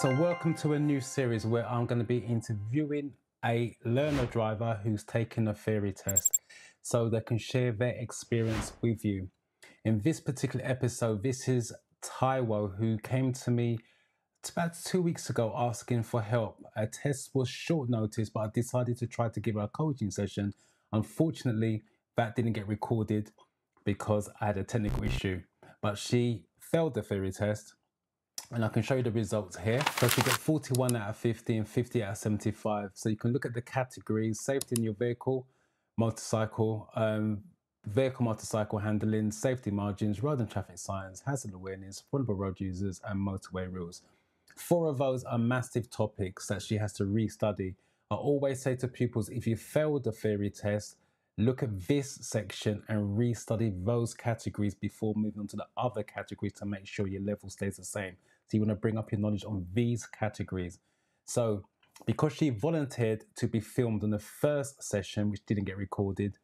So welcome to a new series where I'm going to be interviewing a learner driver who's taken a theory test so they can share their experience with you. In this particular episode, this is Taiwo, who came to me about 2 weeks ago asking for help. A test was short notice, but I decided to try to give her a coaching session. Unfortunately, that didn't get recorded because I had a technical issue, but she failed the theory test. And I can show you the results here. So she got 41 out of 50 and 50 out of 75. So you can look at the categories: safety in your vehicle, motorcycle, motorcycle handling, safety margins, road and traffic signs, hazard awareness, vulnerable road users, and motorway rules. 4 of those are massive topics that she has to restudy. I always say to pupils, if you failed the theory test, look at this section and restudy those categories before moving on to the other categories to make sure your level stays the same. So you want to bring up your knowledge on these categories. So because she volunteered to be filmed on the first session, which didn't get recorded,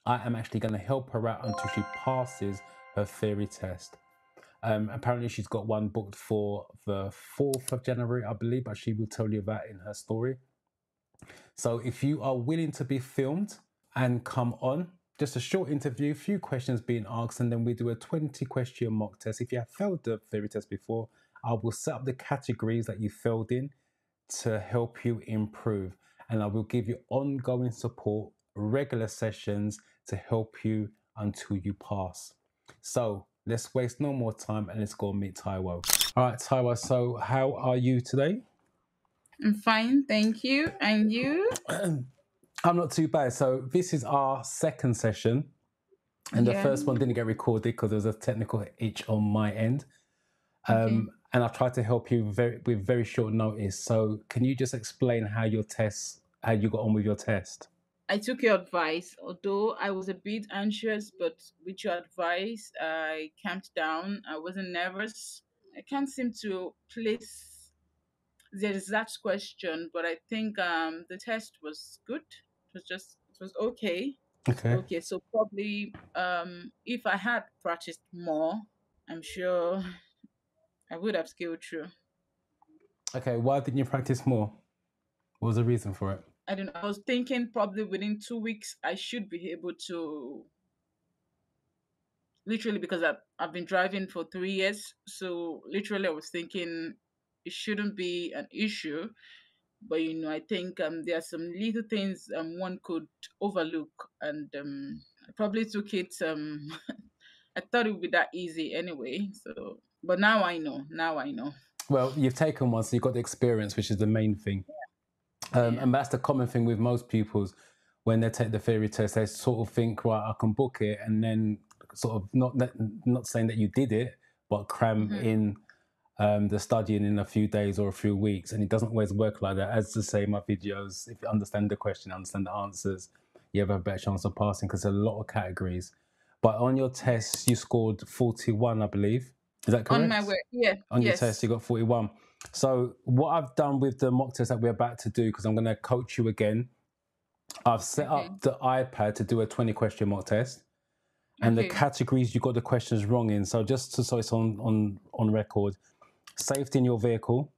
I am actually going to help her out until she passes her theory test. Apparently she's got one booked for the 4th of January, I believe, but she will tell you that in her story. So if you are willing to be filmed and come on, just a short interview, few questions being asked, and then we do a 20-question mock test. If you have failed the theory test before, I will set up the categories that you failed in to help you improve. And I will give you ongoing support, regular sessions to help you until you pass. So let's waste no more time and let's go meet Taiwo. All right, Taiwo, so how are you today? I'm fine, thank you. And you? I'm not too bad. So this is our second session. And the Yeah. first one didn't get recorded because there was a technical hitch on my end. Okay. And I tried to help you with very short notice. So can you just explain how you got on with your test? I took your advice, although I was a bit anxious, but with your advice, I calmed down. I wasn't nervous. I can't seem to place the exact question, but I think the test was good. It was okay. Okay. Okay, so probably if I had practiced more, I'm sure I would have scaled through. Okay, why didn't you practice more? What was the reason for it? I don't know. I was thinking probably within 2 weeks I should be able to, literally, because I've been driving for 3 years. So literally I was thinking it shouldn't be an issue. But I think there are some little things one could overlook, and I probably took it. I thought it would be that easy anyway. So, but now I know. Now I know. Well, you've taken one, so you've got the experience, which is the main thing. Yeah. And that's the common thing with most pupils when they take the theory test. They sort of think, right, I can book it, and then sort of not saying that you did it, but cram Hmm. in the studying in a few days or a few weeks. And it doesn't always work like that. As to say, my videos, if you understand the question, understand the answers, you have a better chance of passing because there's a lot of categories. But on your test, you scored 41, I believe. Is that On my correct? way. Yeah. On your test, Yes. you got 41. So what I've done with the mock test that we're about to do, because I'm going to coach you again, I've set Okay. up the iPad to do a 20-question mock test. And the Okay. categories you got the questions wrong in. So so it's on record: safety in your vehicle,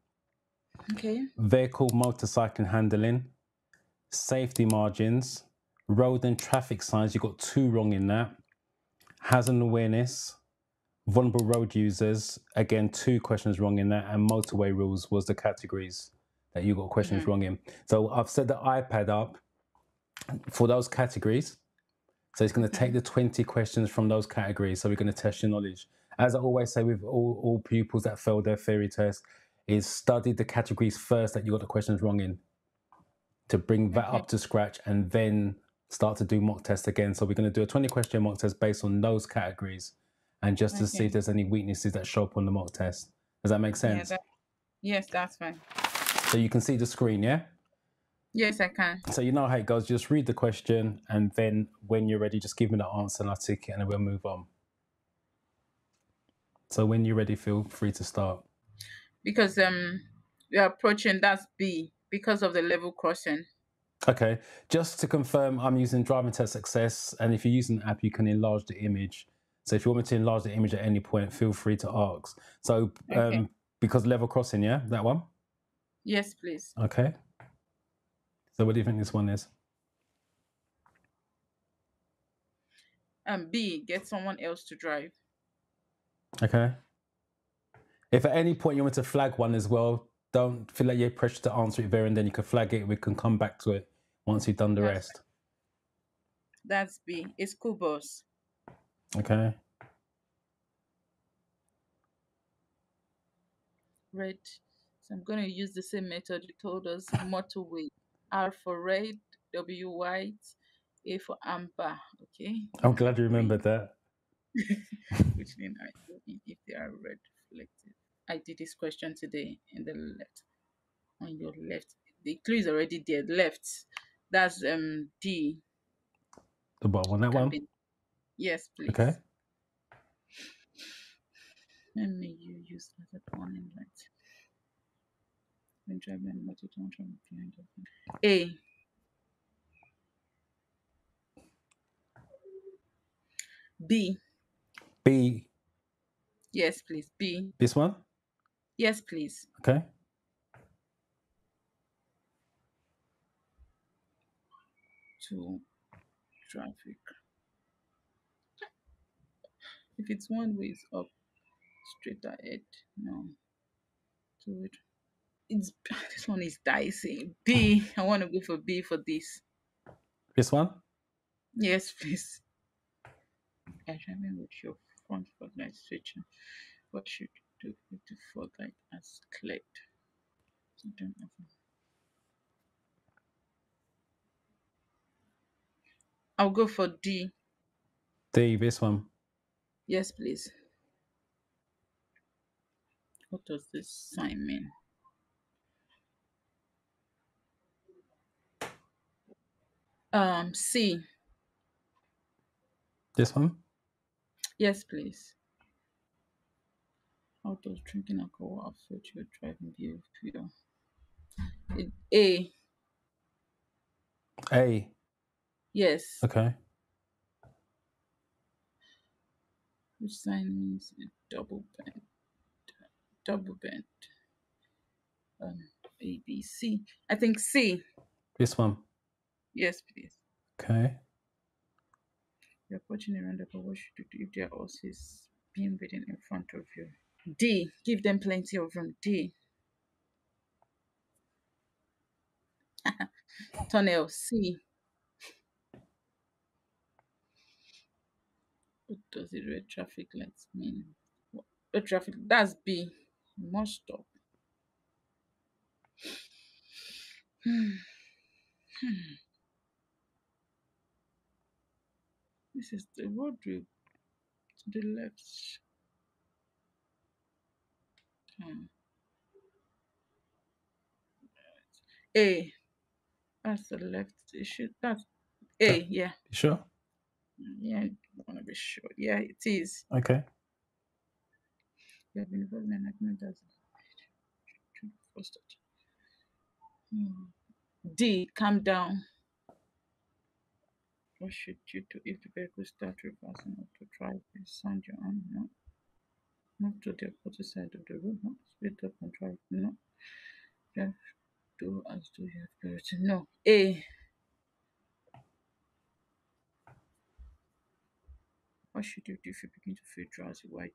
Okay. vehicle motorcycle handling, safety margins, road and traffic signs. You got 2 wrong in that. Hazard awareness, vulnerable road users, again 2 questions wrong in that, and motorway rules was the categories that you got questions wrong in. So I've set the iPad up for those categories. So it's going to take Okay. the 20 questions from those categories. So we're going to test your knowledge. As I always say with all pupils that fail their theory test, is study the categories first that you got the questions wrong in to bring that Okay. up to scratch, and then start to do mock tests again. So we're going to do a 20-question mock test based on those categories, and just to see if Okay. there's any weaknesses that show up on the mock test. Does that make Yeah. sense? Yes, that's fine. So you can see the screen, yeah? Yes, I can. So you know how it goes. Just read the question, and then when you're ready, just give me the answer and I'll tick it, and then we'll move on. So when you're ready, feel free to start. Because we are approaching, that's B, because of the level crossing. Okay, just to confirm, I'm using Driving Test Success, and if you're using the app, you can enlarge the image. So if you want me to enlarge the image at any point, feel free to ask. So Okay. Because level crossing, yeah, that one. Yes, please. Okay. So what do you think this one is? B, get someone else to drive. Okay. If at any point you want to flag one as well, don't feel like you're pressured to answer it there and then you can flag it. We can come back to it once you've done the That's rest. That's B. A school bus. Okay. Red. So I'm going to use the same method you told us. Motorway. R for red, W white, A for amber. Okay. I'm Then glad you remembered green. that. Which lane are you in if they are red reflected? I did this question today in the left. On your left. The clue is already there. Left. That's D. The bottom one, that Can one. be. Yes, Okay. please. Let me use that warning light. When driving on motor, don't travel behind us. A. B. B, Yes, please. B. this one. Yes, please. Okay. To traffic. If it's one way, it's up, straight ahead. No. To it. It's this one is dicey. B. I want to go for B for this. This one. Yes, please. You're driving with your front fog light switching. What should you do if the fog light has cleared? I don't know. I'll go for D. D, this one. Yes, please. What does this sign mean? C. This one. Yes, please. How does drinking alcohol affect your driving behavior? A. A. Yes. Okay. Which sign means a double bend? Double bend. A, B, C. I think C. This one. Yes, please. Okay. You're approaching a roundabout. What should you do if there are horses being ridden in front of you? D. Give them plenty of room. D. Tunnel. C. What does the red traffic lights mean? Red traffic. That's B. You must stop. This is the road to the left. Hmm. A. That's the left. It should. That's A. That, Yeah. you sure? Yeah. I want to be sure. Yeah, it is. Okay. You have been involved in an argument that's frustrated. D. Calm down. What should you do if the vehicle starts reversing or to drive? You sound your own. No. Move to the opposite side of the road. No. Speed up and drive. No. Drive. Do as do you have priority. No. A. What should you do if you begin to feel drowsy? Why?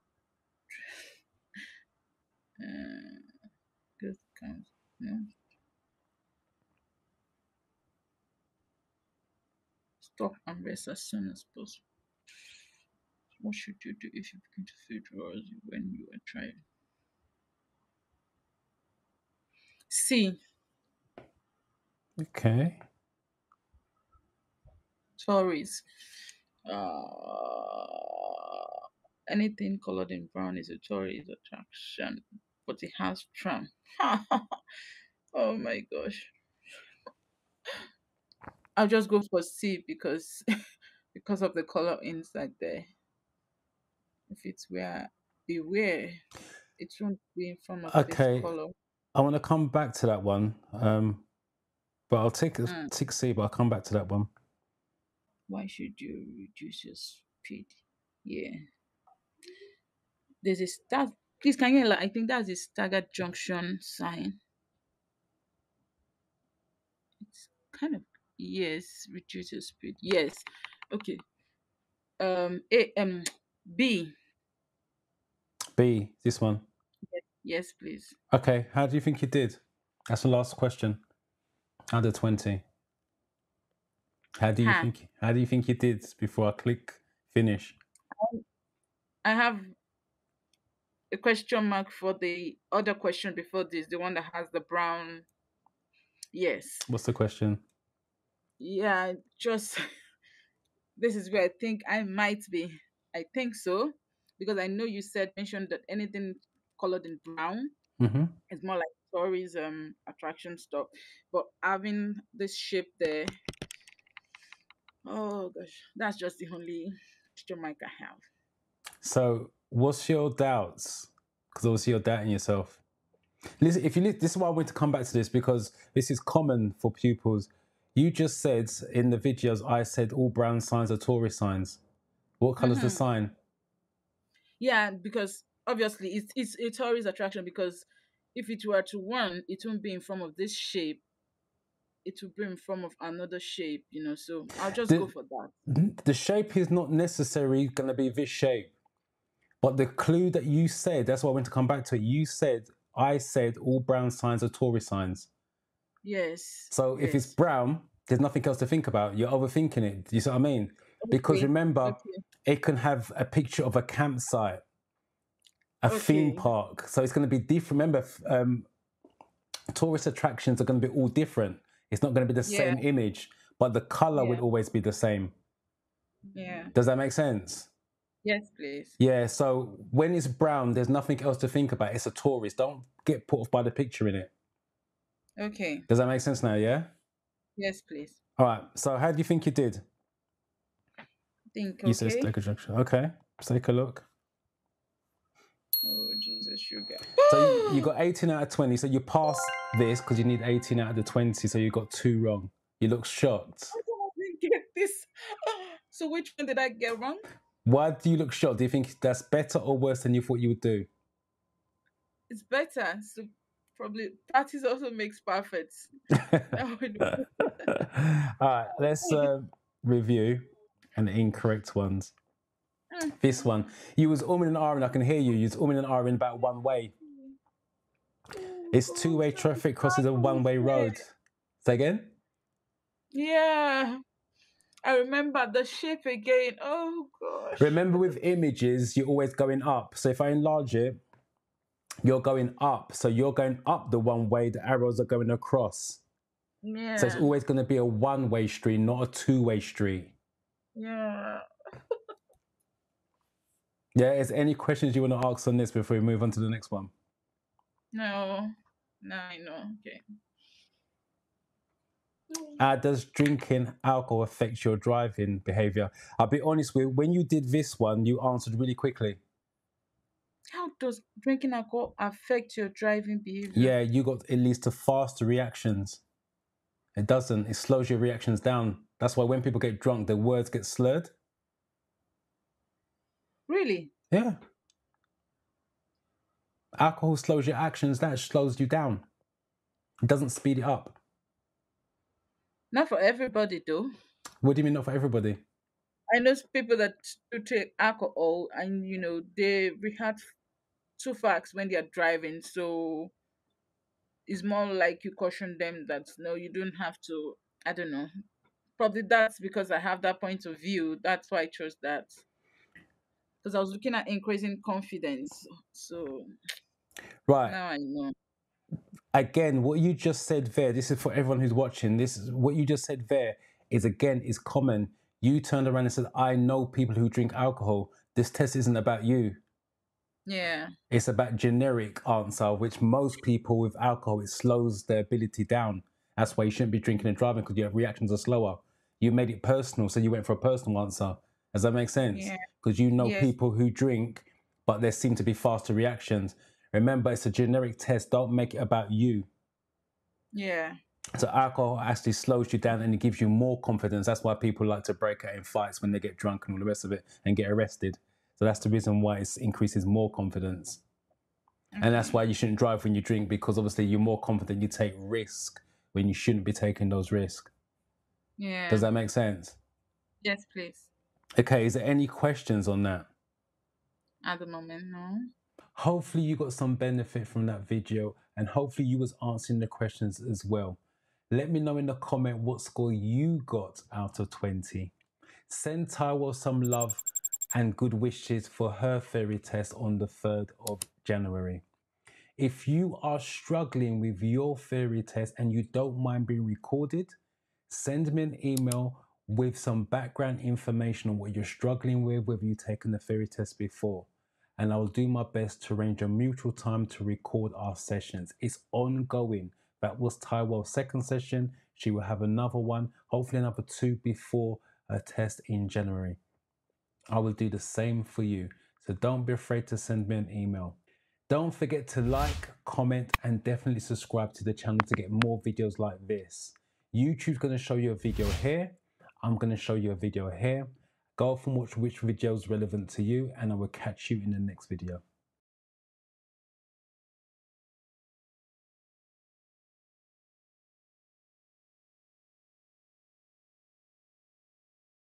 Good comes. No. Stop and rest as soon as possible. What should you do if you begin to feel drowsy when you are driving? C. Okay. Tories. Uh, Anything colored in brown is a tourist attraction, but it has charm. Oh my gosh. I'll just go for C because because of the color inside there. If it's where beware, it won't be in front of this Okay. color. I want to come back to that one. But I'll Mm. take C, but I'll come back to that one. Why should you reduce your speed? Yeah. There's a start. Please, can you? I think that's the staggered junction sign. It's kind of, yes. Reduce your speed. Yes. Okay. A B. B, this one. Yes, please. Okay, how do you think you did? That's the last question. Out of 20. Ha. How do you think you did before I click finish? I have a question mark for the other question before this, the one that has the brown. Yes. What's the question? Yeah, just this is where I think I might be. I think so. Because I know you said mentioned that anything colored in brown Mm-hmm. is more like tourism attraction stuff. But having this shape there, oh gosh, that's just the only question mark I have. So, what's your doubts? Because obviously you're doubting yourself. Listen, this is why I want to come back to this because this is common for pupils. You just said in the videos, I said all brown signs are tourist signs. What color's the Hmm. sign? Yeah, because obviously it's a tourist attraction because if it were to one, it won't be in form of this shape. It will be in form of another shape, So I'll just go The, for that. the shape is not necessarily going to be this shape, but the clue that you said, that's why I want to come back to it. You said, I said all brown signs are tourist signs. Yes, So if it's yes. brown, there's nothing else to think about. You're overthinking it. Do you see what I mean? Because Okay, remember, okay, it can have a picture of a campsite, a theme okay. park. So it's going to be different. Remember, tourist attractions are going to be all different. It's not going to be the Yeah, same image, but the color would yeah, always be the same. yeah. Does that make sense? Yes, please. Yeah. So when it's brown, there's nothing else to think about. It's a tourist. Don't get put off by the picture in it. Okay. Does that make sense now? Yeah. Yes, please. All right. So how do you think you did? Think You said okay. stack attraction. Okay. Let's take a look. Oh Jesus, sugar. So you got 18 out of 20. So you pass this because you need 18 out of the 20. So you got 2 wrong. You look shocked. I didn't get this. So which one did I get wrong? Why do you look shocked? Do you think that's better or worse than you thought you would do? It's better. So probably practice also makes perfect. That would All right, let's review and the incorrect ones. This one, you was umming and ahhing. I can hear you. You was umming and ahhing about one way. It's two-way traffic crosses a one-way road. Say again? Yeah. I remember the shape again. Oh gosh. Remember, with images, you're always going up. So if I enlarge it, you're going up. So you're going up the one way. The arrows are going across. So it's Yeah. always going to be a one-way street, not a two-way street. Yeah. Yeah, is there any questions you want to ask on this before we move on to the next one? No. No, I know. Okay. Does drinking alcohol affect your driving behavior? I'll be honest with you, when you did this one, you answered really quickly. How does drinking alcohol affect your driving behavior? Yeah, you got at least the faster reactions. It doesn't. It slows your reactions down. That's why when people get drunk, their words get slurred. Really? Yeah. Alcohol slows your actions. That slows you down. It doesn't speed it up. Not for everybody though. What do you mean not for everybody? I know people that do take alcohol and they react too fast when they are driving. So it's more like you caution them that no, you don't have to. I don't know. Probably that's because I have that point of view. That's why I chose that. Because I was looking at increasing confidence. So Right. now I know. Again, what you just said there, this is for everyone who's watching. This is what you just said there is again is common. You turned around and said, I know people who drink alcohol. This test isn't about you. Yeah. It's about generic answer, which most people with alcohol, it slows their ability down. That's why you shouldn't be drinking and driving because your reactions are slower. You made it personal, so you went for a personal answer. Does that make sense? Yeah. Because you know Yes. people who drink, but there seem to be faster reactions. Remember, it's a generic test. Don't make it about you. Yeah. So alcohol actually slows you down and it gives you more confidence. That's why people like to break out in fights when they get drunk and all the rest of it and get arrested. So that's the reason why it increases more confidence. And that's Okay. why you shouldn't drive when you drink, because obviously you're more confident, you take risk when you shouldn't be taking those risks. Does Yeah. that make sense? Yes, please. Okay, is there any questions on that? At the moment, no. Hopefully you got some benefit from that video, and hopefully you was answering the questions as well. Let me know in the comment what score you got out of 20. Send Taiwo some love and good wishes for her theory test on the 3rd of January. If you are struggling with your theory test and you don't mind being recorded, send me an email with some background information on what you're struggling with, whether you've taken the theory test before. And I'll do my best to arrange a mutual time to record our sessions. It's ongoing. That was Taiwo's second session. She will have another one, hopefully another 2 before her test in January. I will do the same for you. So don't be afraid to send me an email. Don't forget to like, comment, and definitely subscribe to the channel to get more videos like this. YouTube's going to show you a video here. I'm going to show you a video here. Go off and watch which video is relevant to you, and I will catch you in the next video.